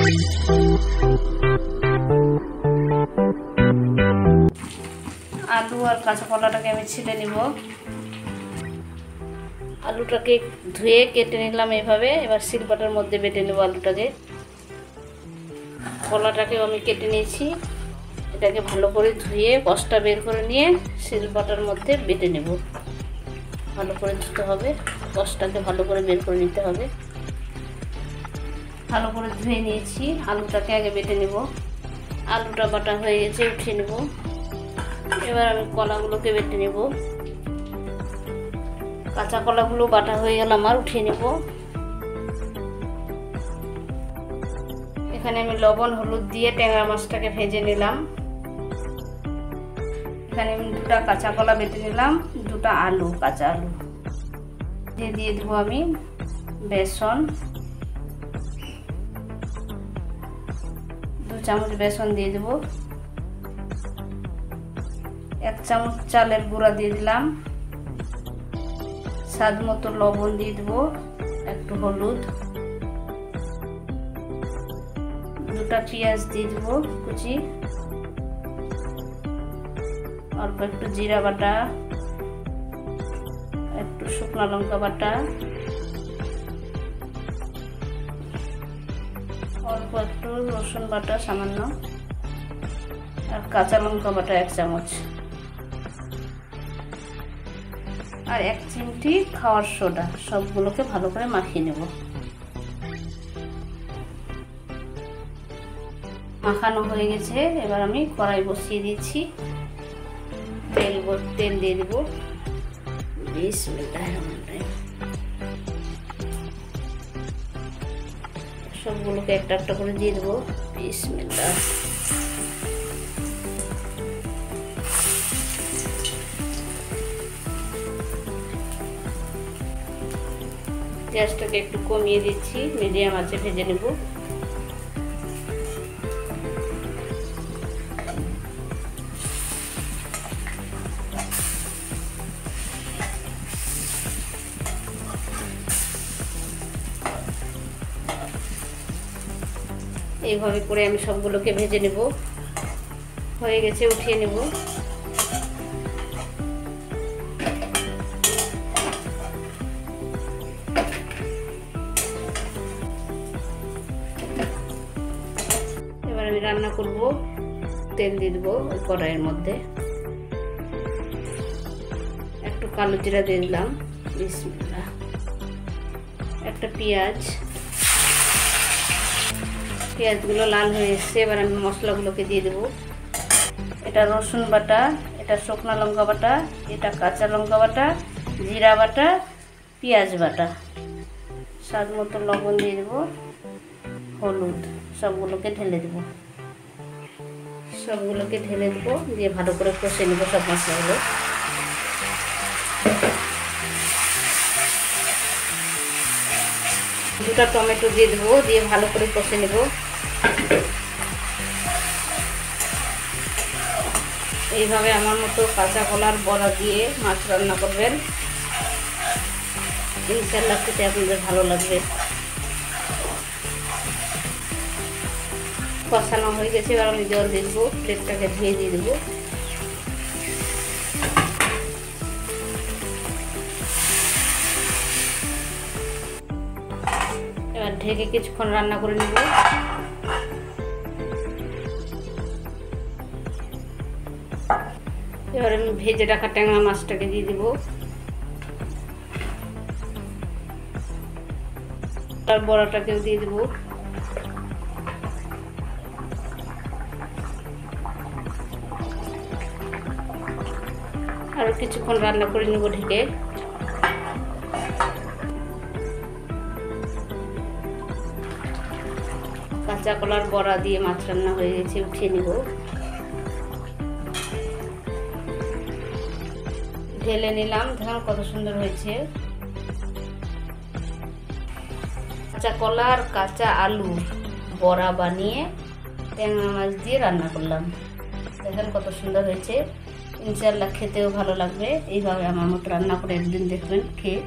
আলু আর কাঁচা কলাটাকে আমি ছিলে নিব। আলুটাকে ধুয়ে কেটে নিলাম এভাবে। এবার শিলপাটার মধ্যে বেটে নেব আলুটাকে। কলাটাকেও আমি কেটে নিয়েছি। এটাকে ভালো করে ধুয়ে কষটা বের করে নিয়ে শিলপাটার মধ্যে বেটে নেব। ভালো করে ধুতে হবে, কষটাকে ভালো করে বের করে নিতে হবে। ভালো করে ধুয়ে নিয়েছি। আলুটাকে আগে বেটে নেব। আলুটা বাটা হয়ে গেছে, উঠিয়ে নেব। এবার আমি কলাগুলোকে বেটে নেব। কাঁচা কলাগুলো বাটা হয়ে গেল আমার, উঠিয়ে নেব। এখানে আমি লবণ হলুদ দিয়ে ট্যাংরা মাছটাকে ভেজে নিলাম। এখানে আমি 2টা কাঁচা কলা বেটে নিলাম, 2টা আলু, কাঁচা আলু দিয়ে দেবো আমি বেসন। 2 চামচ বেসন দিয়ে দেবো। 1 চামচ চালের গুঁড়া দিয়ে দিলাম। স্বাদ মতো লবণ দিয়ে দেবো, একটু হলুদ। 2টা পেঁয়াজ দিয়ে দেবো কুচি। অল্প একটু জিরা বাটা, একটু শুকনো লঙ্কা বাটা, অল্প একটু রসুন বাটা সামান্য, আর কাঁচা লঙ্কা বাটা 1 চামচ, আর 1 চিমটি খাওয়ার সোডা। সবগুলোকে ভালো করে মাখিয়ে নেব। মাখানো হয়ে গেছে। এবার আমি কড়াই বসিয়ে দিয়েছি। তেল দিয়ে দেবো। সবগুলোকে একটা একটা করে দিয়ে দেবো। বিসমিল্লাহ। গ্যাসটাকে একটু কমিয়ে দিচ্ছি, মিডিয়াম আঁচে ভেজে নেব। এইভাবে করে আমি সবগুলোকে ভেজে নেব। হয়ে গেছে, উঠিয়ে নেব। এবার আমি রান্না করব। তেল দিয়ে দেবো ওই কড়াইয়ের মধ্যে। একটু কালো জিরা দিয়ে দিলাম। বিসমিল্লাহ। একটা পেঁয়াজগুলো লাল হয়ে এসছে। এবার আমি মশলাগুলোকে দিয়ে দেবো। এটা রসুন বাটা, এটা শুকনো লঙ্কা বাটা, এটা কাঁচা লঙ্কা বাটা, জিরা বাটা, পেঁয়াজ বাটা, স্বাদ মতো লবণ দিয়ে দেবো, হলুদ। সবগুলোকে ঢেলে দেবো। দিয়ে ভালো করে কষে নেব সব মশলাগুলো। দুটা টমেটো দিয়ে দেবো, দিয়ে ভালো করে কষে নেব। এইভাবে আমার মতো কাঁচা কলার বড়া দিয়ে মাছ রান্না করবেন, ইনশাআল্লাহ খেতে আপনাদের ভালো লাগবে। কষানো হয়ে গেছে। এবার আমি জল দিয়ে দেবো। প্লেটটাকে ধুয়ে দিয়ে দেবো। এবার ঢেকে কিছুক্ষণ রান্না করে নেব। এবার আমি ভেজে রাখা ট্যাংরা মাছটাকে দিয়ে দেবো। আর বড়াটাকেও দিয়ে দেবো। আরো কিছুক্ষণ রান্না করে নেব ঢেকে। কাঁচা কলার বড়া দিয়ে মাছ রান্না হয়ে গেছে, উঠিয়ে নিব। ঢেলে নিলাম। দেখুন কত সুন্দর হয়েছে। কাঁচা কলা আর কাঁচা আলু বড়া বানিয়ে ট্যাংরা মাছ দিয়ে রান্না করলাম। দেখেন কত সুন্দর হয়েছে। ইনশাআল্লাহ খেতেও ভালো লাগবে। এইভাবে আমার মতো রান্না করে একদিন দেখবেন, খেয়ে